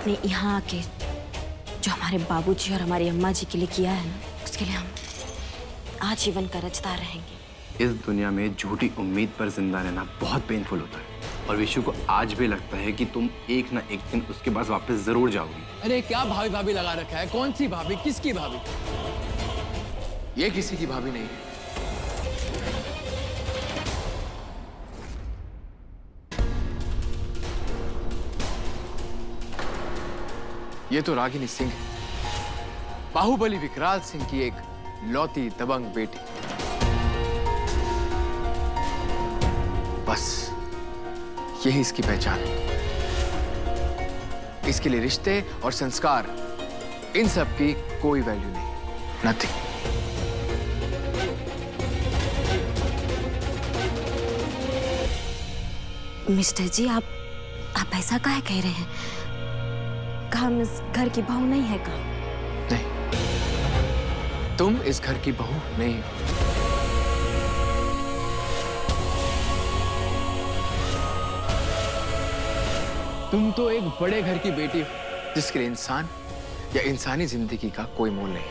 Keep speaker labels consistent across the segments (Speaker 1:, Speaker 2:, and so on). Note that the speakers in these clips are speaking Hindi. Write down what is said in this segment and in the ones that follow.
Speaker 1: आपने यहाँ आके जो हमारे बाबूजी और हमारी अम्मा जी के लिए किया है ना, उसके लिए हम आजीवन करजदार रहेंगे।
Speaker 2: इस दुनिया में झूठी उम्मीद पर जिंदा रहना बहुत पेनफुल होता है और विशु को आज भी लगता है कि तुम एक ना एक दिन उसके पास वापस जरूर जाओगी।
Speaker 3: अरे क्या भाभी भाभी लगा रखा है? कौन सी भाभी? किसकी भाभी? ये किसी की भाभी नहीं है। ये तो रागिनी सिंह है, बाहुबली विकराल सिंह की एक लौती दबंग बेटी। बस यही इसकी पहचान है। इसके लिए रिश्ते और संस्कार, इन सब की कोई वैल्यू नहीं, नथिंग।
Speaker 1: मिस्टर जी, आप ऐसा काहे कह रहे हैं? कहा हम इस घर की बहू नहीं है का?
Speaker 3: नहीं, तुम इस घर की बहू नहीं हो। तुम तो एक बड़े घर की बेटी हो जिसके लिए इंसान या इंसानी जिंदगी का कोई मोल नहीं।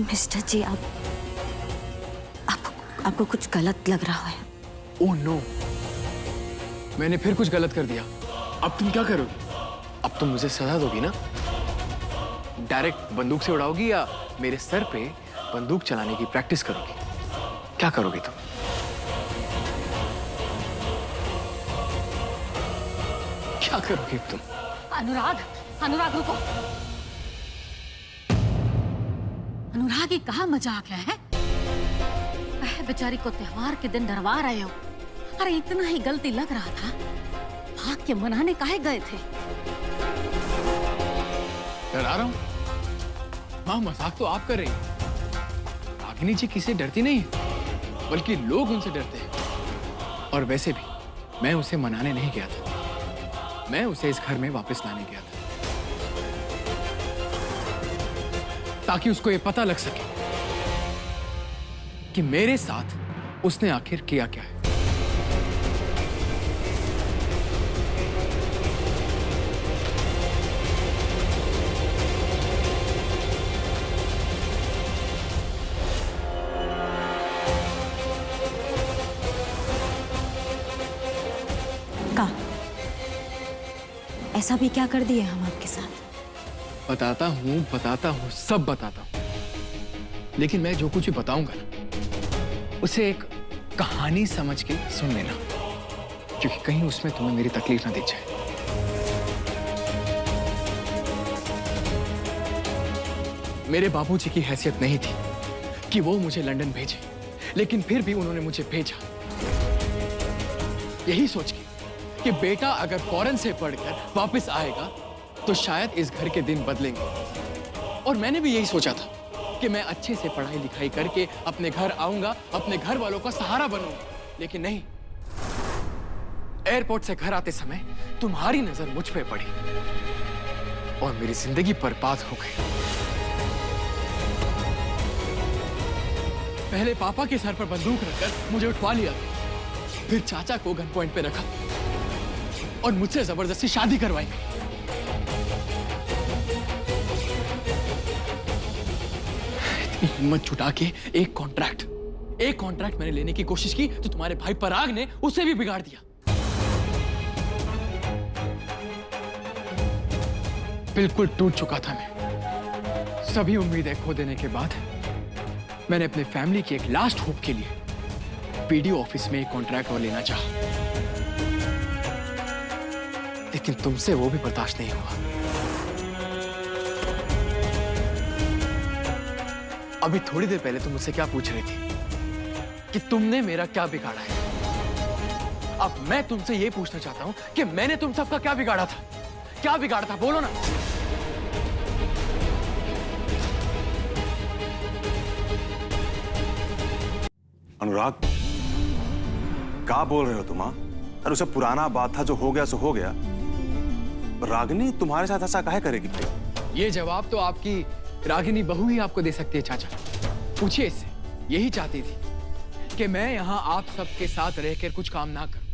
Speaker 1: मिस्टर जी, आपको कुछ गलत लग रहा है।
Speaker 3: ओह नो, मैंने फिर कुछ गलत कर दिया। अब तुम क्या करोगी? अब तुम मुझे सजा दोगी ना? डायरेक्ट बंदूक से उड़ाओगी या मेरे सर पे बंदूक चलाने की प्रैक्टिस करोगी? क्या करोगी तुम? क्या करोगी तुम?
Speaker 4: अनुराग, अनुराग रुको। अनुराग, ये कहाँ मजाक है? बेचारी को त्योहार के दिन डरवा रहे हो। अरे इतना ही गलती लग रहा था, भाग के मनाने काहे गए थे?
Speaker 3: डरा रहा हूं? मां, मजाक तो आप कर रही हैं। रागिनी जी किसी डरती नहीं है, बल्कि लोग उनसे डरते हैं। और वैसे भी मैं उसे मनाने नहीं गया था, मैं उसे इस घर में वापस लाने गया था, ताकि उसको ये पता लग सके कि मेरे साथ उसने आखिर किया क्या है।
Speaker 1: ऐसा भी क्या कर दिए हम आपके साथ?
Speaker 3: बताता हूं, सब बताता हूं। लेकिन मैं जो कुछ भी बताऊंगा ना, उसे एक कहानी समझ के सुन लेना, क्योंकि कहीं उसमें तुम्हें मेरी तकलीफ ना दिख जाए। मेरे बाबूजी की हैसियत नहीं थी कि वो मुझे लंदन भेजे, लेकिन फिर भी उन्होंने मुझे भेजा, यही सोच के कि बेटा अगर फॉरेन से पढ़कर वापस आएगा तो शायद इस घर के दिन बदलेंगे। और मैंने भी यही सोचा था कि मैं अच्छे से पढ़ाई लिखाई करके अपने घर आऊंगा, अपने घर वालों का सहारा बनूंगा। लेकिन नहीं, एयरपोर्ट से घर आते समय तुम्हारी नजर मुझ पे पड़ी और मेरी जिंदगी बर्बाद हो गई। पहले पापा के सर पर बंदूक रखकर मुझे उठवा लिया, फिर चाचा को गन पॉइंट पे रखा और मुझसे जबरदस्ती शादी करवाई। इतनी हिम्मत जुटा के एक कॉन्ट्रैक्ट मैंने लेने की कोशिश की तो तुम्हारे भाई पराग ने उसे भी बिगाड़ दिया। बिल्कुल टूट चुका था मैं। सभी उम्मीदें खो देने के बाद मैंने अपने फैमिली की एक लास्ट होप के लिए पीडीओ ऑफिस में एक कॉन्ट्रैक्ट और लेना चाहा, लेकिन तुमसे वो भी बर्दाश्त नहीं हुआ। अभी थोड़ी देर पहले तुम मुझसे क्या पूछ रही थी कि तुमने मेरा क्या बिगाड़ा है। अब मैं तुमसे ये पूछना चाहता हूं कि मैंने तुम सबका क्या बिगाड़ा था? क्या बिगाड़ा था, बोलो ना।
Speaker 5: अनुराग, क्या बोल रहे हो तुम? अरे उसे पुराना बात था, जो हो गया सो हो गया। रागिनी तुम्हारे साथ ऐसा काहे करेगी?
Speaker 3: ये जवाब तो आपकी रागिनी बहू ही आपको दे सकती है चाचा। पूछिए इससे। यही चाहती थी कि मैं यहाँ आप सबके साथ रहकर कुछ काम ना करूं।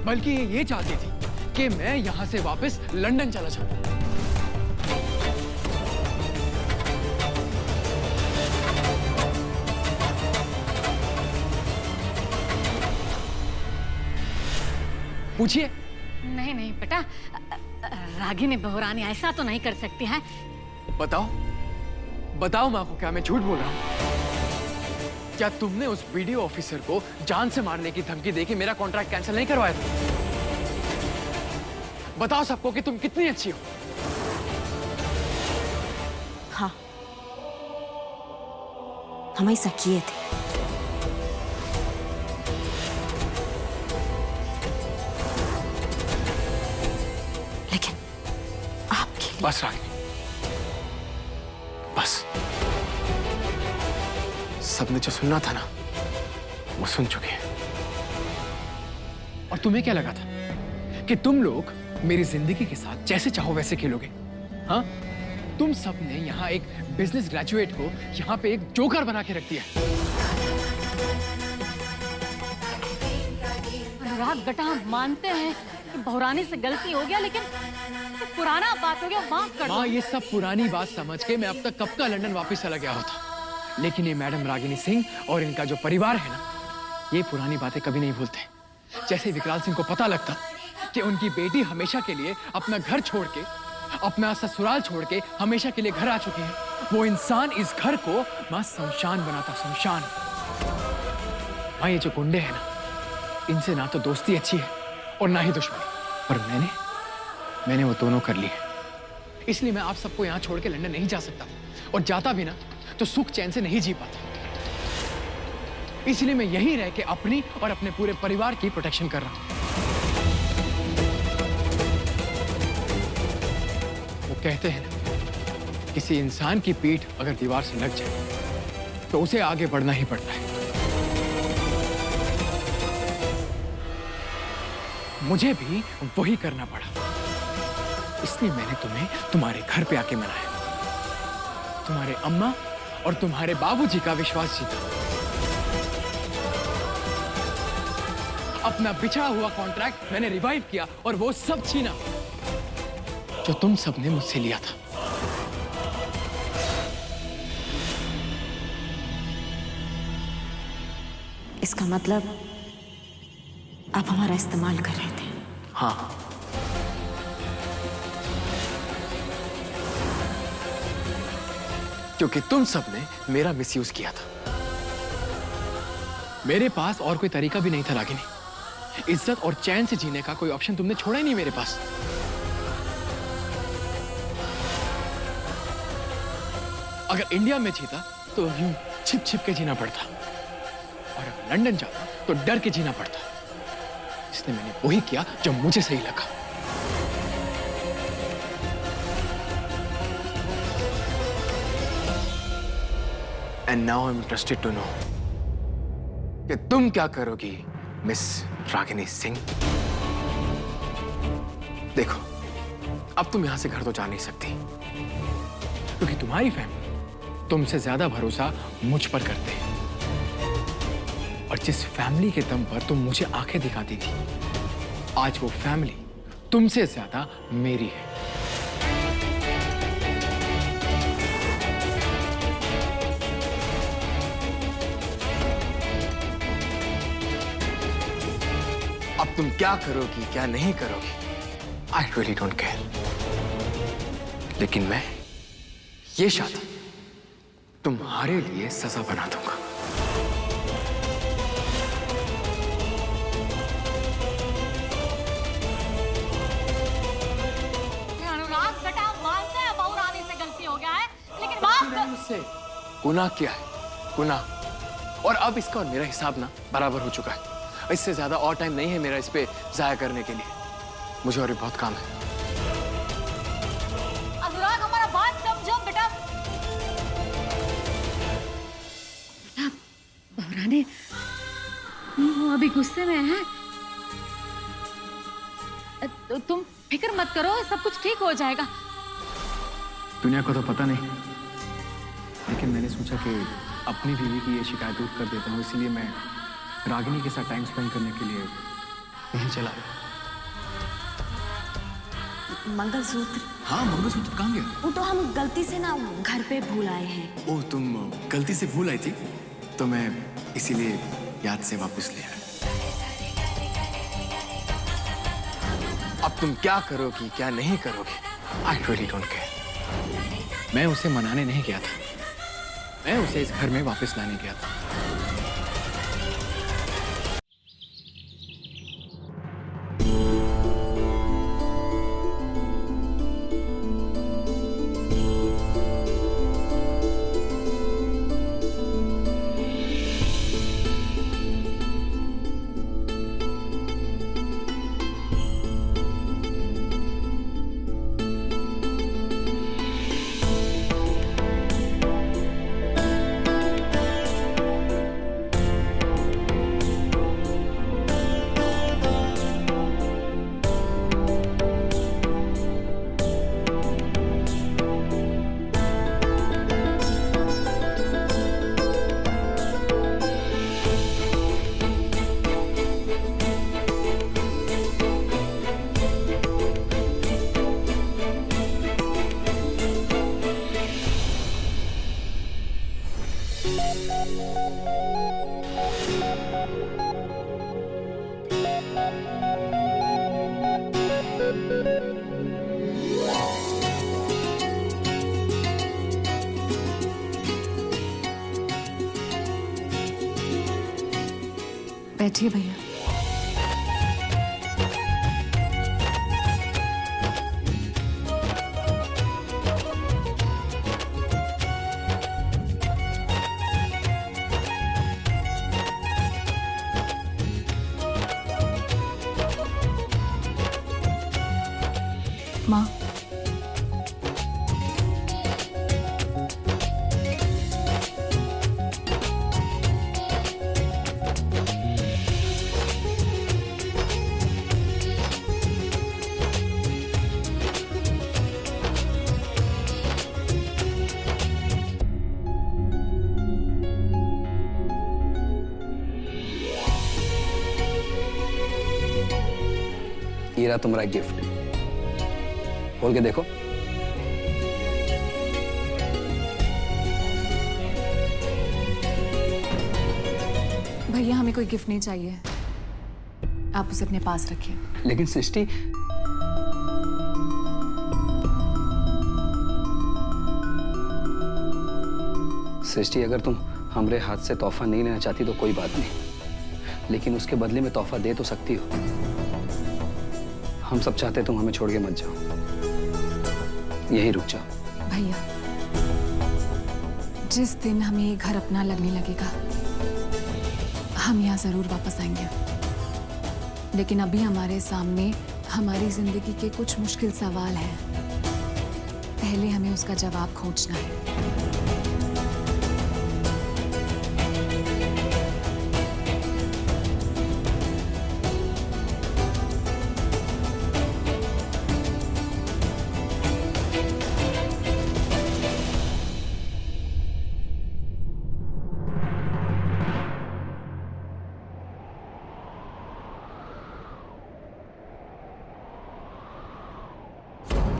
Speaker 3: बल्कि ये चाहती थी कि मैं यहां से वापस लंदन चला जाऊं। पूछिए।
Speaker 4: नहीं नहीं बेटा, रागिनी बहुरानी ऐसा तो नहीं कर सकती है।
Speaker 3: बताओ बताओ माँ को, क्या मैं झूठ बोल रहा हूँ? क्या तुमने उस वीडियो ऑफिसर को जान से मारने की धमकी देके मेरा कॉन्ट्रैक्ट कैंसिल नहीं करवाया था? बताओ सबको कि तुम कितनी अच्छी हो।
Speaker 1: हाँ, हम ऐसा किए थे। लेकिन आपके लिए...
Speaker 3: बस रागिनी, बस। सबने जो सुनना था ना, वो सुन चुके हैं। और तुम्हें क्या लगा था कि तुम लोग मेरी जिंदगी के साथ जैसे चाहो वैसे खेलोगे? हाँ, तुम सबने यहाँ एक बिजनेस ग्रेजुएट को यहाँ पे एक जोकर बना के रख दिया।
Speaker 4: अनुराग बेटा, हम मानते हैं कि बहुरानी से गलती हो गया, लेकिन पुराना बात हो गया, माफ कर दो।
Speaker 3: माँ, ये सब पुरानी बात समझ के मैं अब तक कब का लंदन वापस चला गया होता। लेकिन ये मैडम रागिनी सिंह और इनका जो परिवार है ना, ये पुरानी बातें कभी नहीं भूलते। जैसे विकराल सिंह को पता लगता कि उनकी बेटी हमेशा के लिए अपना घर छोड़ के, अपना ससुराल छोड़ के हमेशा के लिए घर आ चुकी है, वो इंसान इस घर को मां शमशान बनाता, शमशान। मां, ये जो गुंडे हैं ना, इनसे ना तो दोस्ती अच्छी है और ना ही दुश्मनी, पर मैंने वो दोनों कर लिए। इसलिए मैं आप सबको यहां छोड़ के लंदन नहीं जा सकता, और जाता भी ना तो सुख चैन से नहीं जी पाता। इसलिए मैं यहीं रह के अपनी और अपने पूरे परिवार की प्रोटेक्शन कर रहा हूं। वो कहते हैं ना, किसी इंसान की पीठ अगर दीवार से लग जाए तो उसे आगे बढ़ना ही पड़ता है। मुझे भी वही करना पड़ा, इसलिए मैंने तुम्हें तुम्हारे घर पे आके मनाया, तुम्हारे अम्मा और तुम्हारे बाबूजी का विश्वास जीता, अपना बिछड़ा हुआ कॉन्ट्रैक्ट मैंने रिवाइव किया और वो सब छीना जो तुम सबने मुझसे लिया था।
Speaker 1: इसका मतलब आप हमारा इस्तेमाल कर रहे थे?
Speaker 3: हाँ, क्योंकि तुम सबने मेरा मिसयूज किया था। मेरे पास और कोई तरीका भी नहीं था रागिनी। इज्जत और चैन से जीने का कोई ऑप्शन तुमने छोड़ा ही नहीं मेरे पास। अगर इंडिया में जीता तो यूं छिप छिप के जीना पड़ता, और अगर लंदन जाता तो डर के जीना पड़ता। इसलिए मैंने वही किया जो मुझे सही लगा। And now I'm interested to know कि तुम क्या करोगी मिस रागिनी सिंह। देखो, अब तुम यहां से घर तो जा नहीं सकती, क्योंकि तुम्हारी फैमिली तुमसे ज्यादा भरोसा मुझ पर करते हैं, और जिस फैमिली के दम पर तुम मुझे आंखें दिखाती थी, आज वो फैमिली तुमसे ज्यादा मेरी है। अब तुम क्या करोगी क्या नहीं करोगी, आई रियली डोंट केयर, लेकिन मैं ये शादी तुम्हारे लिए सजा बना दूंगा।
Speaker 4: अनुराग बेटा, मानते हैं बहुरानी से गलती हो गया है, लेकिन माफ कर।
Speaker 3: मुझसे गुनाह किया है, गुनाह, और अब इसका और मेरा हिसाब ना बराबर हो चुका है। इससे ज्यादा और टाइम नहीं है मेरा इस पे जाया करने के लिए। मुझे और भी बहुत काम है।
Speaker 4: अनुराग, हमारा बात समझो बेटा। बेटा, बहुरानी वो अभी गुस्से में है। तुम फिक्र मत करो, सब कुछ ठीक हो जाएगा।
Speaker 3: दुनिया को तो पता नहीं, लेकिन मैंने सोचा कि अपनी बीवी की ये शिकायत दूर कर देता हूँ, इसलिए मैं रागिनी के साथ टाइम स्पेंड करने के लिए यहीं चला गया।
Speaker 1: मंगलसूत्र?
Speaker 3: हाँ, मंगलसूत्र कहाँ गया?
Speaker 1: वो तो हम गलती से ना घर पे भूल आए हैं।
Speaker 3: ओह, तुम गलती से भूल आई थी, तो मैं इसीलिए याद से वापस ले आया। अब तुम क्या करोगी, क्या नहीं करोगी, I really don't care। मैं उसे मनाने नहीं गया था, मैं उसे इस घर में वापस लाने गया था।
Speaker 6: बैठिए भैया। माँ,
Speaker 7: ये रहा तुम्हारा गिफ्ट, खोल के देखो।
Speaker 6: भैया हमें कोई गिफ्ट नहीं चाहिए, आप उसे अपने पास रखिए।
Speaker 7: लेकिन सृष्टि, सृष्टि अगर तुम हमरे हाथ से तोहफा नहीं लेना चाहती तो कोई बात नहीं, लेकिन उसके बदले में तोहफा दे तो सकती हो। हम सब चाहते तुम हमें छोड़ के मत जाओ, यहीं रुक जाओ।
Speaker 6: भैया, जिस दिन हमें ये घर अपना लगने लगेगा हम यहाँ जरूर वापस आएंगे, लेकिन अभी हमारे सामने हमारी जिंदगी के कुछ मुश्किल सवाल हैं। पहले हमें उसका जवाब खोजना है।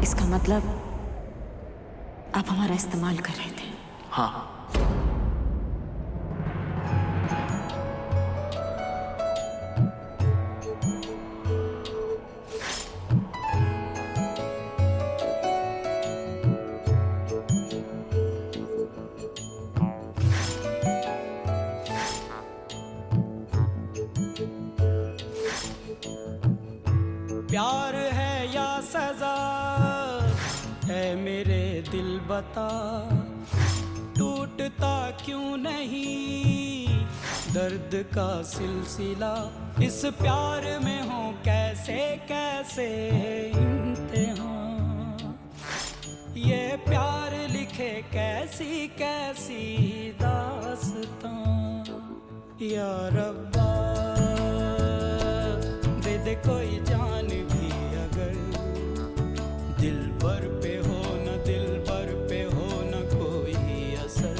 Speaker 1: इसका मतलब आप हमारा इस्तेमाल कर रहे थे।
Speaker 3: हाँ,
Speaker 8: प्यार है या सजा है मेरे दिल बता, टूटता क्यों नहीं दर्द का सिलसिला, इस प्यार में हो कैसे कैसे इम्तिहान, ये प्यार लिखे कैसी कैसी दास्तां, या रब्बा दे दे कोई जान भी अगर, दिल भर पे हो न दिल भर पे हो न कोई असर,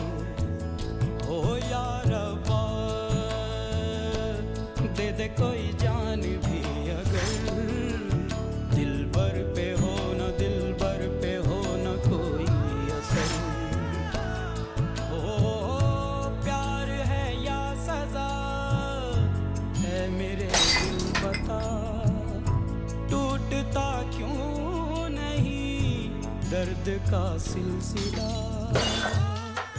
Speaker 8: हो या रब्बा दे दे कोई जान भी दर्द का सिलसिला।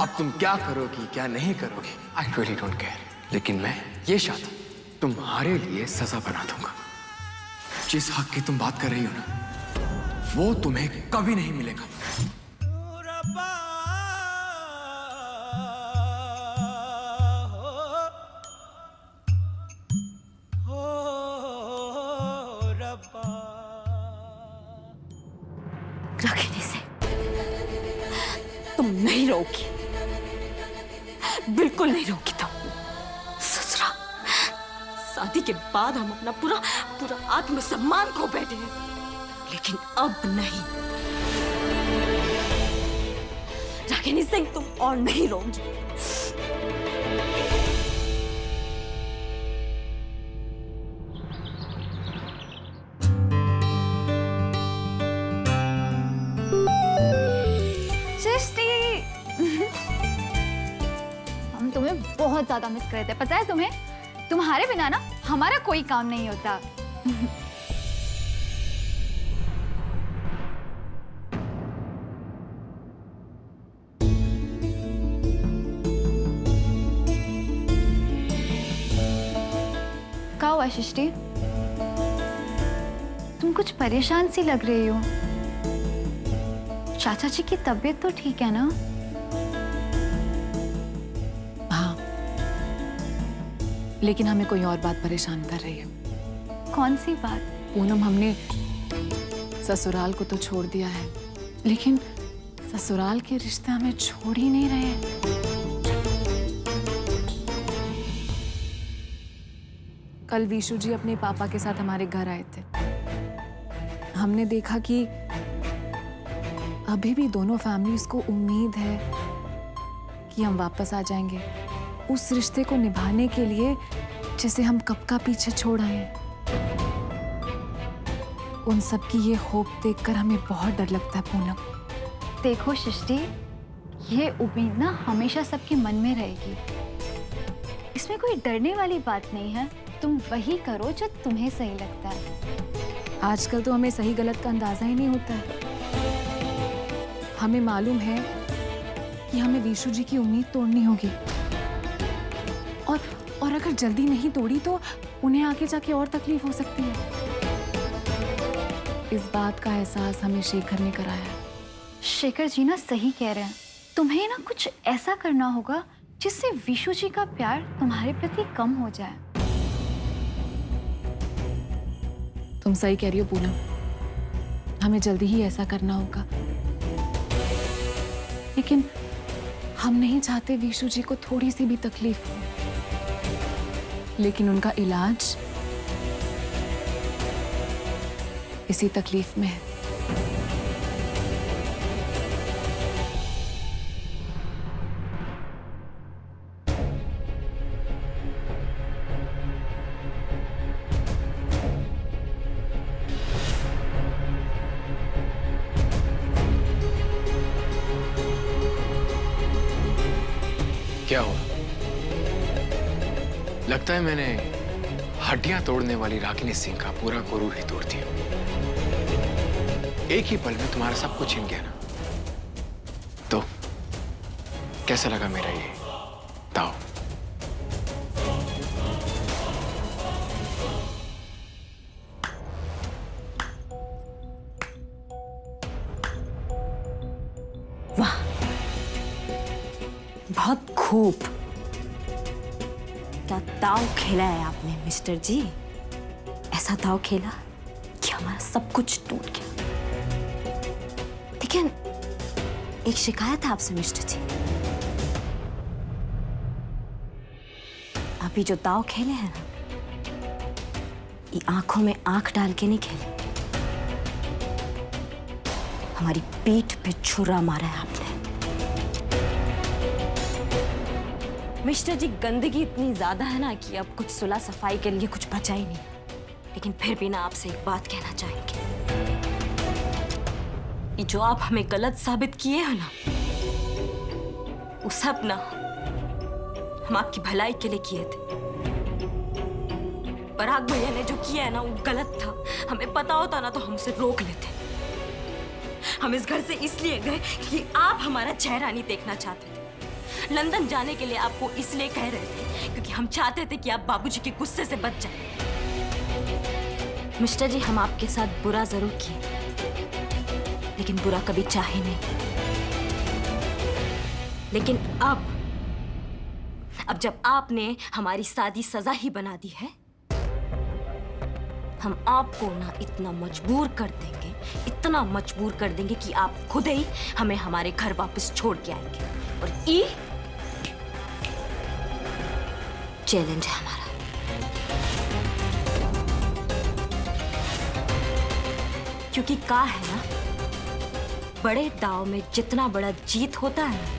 Speaker 3: अब तुम क्या करोगी क्या नहीं करोगी आई रियली डोंट केयर, लेकिन मैं ये शादी तुम्हारे लिए सजा बना दूंगा। जिस हक की तुम बात कर रही हो ना, वो तुम्हें कभी नहीं मिलेगा।
Speaker 1: रागिनी से तुम नहीं रोकी, बिल्कुल नहीं रोकी तुम। ससुरा, शादी के बाद हम अपना पूरा पूरा आत्मसम्मान खो बैठे हैं, लेकिन अब नहीं। रागिनी सिंह तुम और नहीं रोगी।
Speaker 6: हम तुम्हें बहुत ज्यादा मिस कर रहे थे, पता है तुम्हें? तुम्हारे बिना ना हमारा कोई काम नहीं होता। क्या हुआ सृष्टि? तुम कुछ परेशान सी लग रही हो। चाचा जी की तबीयत तो ठीक है ना? हाँ, लेकिन हमें कोई और बात परेशान कर रही है। कौन सी बात? पूनम, हमने ससुराल को तो छोड़ दिया है, लेकिन ससुराल के रिश्ते हमें छोड़ ही नहीं रहे। कल विशु जी अपने पापा के साथ हमारे घर आए थे। हमने देखा कि अभी भी दोनों फैमिलीज को उम्मीद है कि हम वापस आ जाएंगे उस रिश्ते को निभाने के लिए जिसे हम कब का पीछे छोड़ आए हैं। उन सब की ये होप देखकर हमें बहुत डर लगता है पूनम।
Speaker 9: देखो सृष्टि, ये उम्मीद ना हमेशा सबके मन में रहेगी। इसमें कोई डरने वाली बात नहीं है। तुम वही करो जो तुम्हें सही लगता है।
Speaker 6: आजकल तो हमें सही गलत का अंदाजा ही नहीं होता है। हमें मालूम है कि हमें विशु जी की उम्मीद तोड़नी होगी, और अगर जल्दी नहीं तोड़ी तो उन्हें आगे जाके और तकलीफ हो सकती है। इस बात का एहसास हमें शेखर ने कराया है।
Speaker 9: शेखर जी ना सही कह रहे हैं। तुम्हें ना कुछ ऐसा करना होगा जिससे विशु जी का प्यार तुम्हारे प्रति कम हो जाए।
Speaker 6: तुम सही कह रही हो पूनम, हमें जल्दी ही ऐसा करना होगा। लेकिन हम नहीं चाहते विशु जी को थोड़ी सी भी तकलीफ हो, लेकिन उनका इलाज इसी तकलीफ में है।
Speaker 3: क्या हुआ? लगता है मैंने हड्डियां तोड़ने वाली रागिनी सिंह का पूरा गुरूर ही तोड़ दिया। एक ही पल में तुम्हारा सब कुछ छिन गया ना। तो कैसा लगा मेरा ये दाव?
Speaker 1: वाह, बहुत खूब। क्या दाव खेला है आपने मिस्टर जी। ऐसा दाव खेला कि हमारा सब कुछ टूट गया। लेकिन एक शिकायत है आपसे मिस्टर जी। अभी जो दाव खेले हैं ना, ये आंखों में आंख डाल के नहीं खेले, हमारी पीठ पे छुरा मारा है आपने। मिस्टर जी, गंदगी इतनी ज्यादा है ना कि अब कुछ सुलह सफाई के लिए कुछ बचा ही नहीं। लेकिन फिर भी ना आपसे एक बात कहना चाहेंगे कि जो आप हमें गलत साबित किए हो ना, वो सब ना हम आपकी भलाई के लिए किए थे। पराग भैया ने जो किया है ना वो गलत था। हमें पता होता ना तो हम उसे रोक लेते। हम इस घर से इसलिए गए कि आप हमारा चेहरा नहीं देखना चाहते थे। लंदन जाने के लिए आपको इसलिए कह रहे थे क्योंकि हम चाहते थे कि आप बाबूजी के गुस्से से बच जाएं। मिस्टर जी, हम आपके साथ बुरा जरूर किए, लेकिन बुरा कभी चाहे नहीं। लेकिन अब जब आपने हमारी शादी सजा ही बना दी है, हम आपको ना इतना मजबूर कर देंगे, इतना मजबूर कर देंगे कि आप खुद ही हमें हमारे घर वापस छोड़ के आएंगे। और ये चैलेंज है हमारा। क्योंकि कहा है ना, बड़े दाव में जितना बड़ा जीत होता है,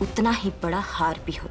Speaker 1: उतना ही बड़ा हार भी होता है।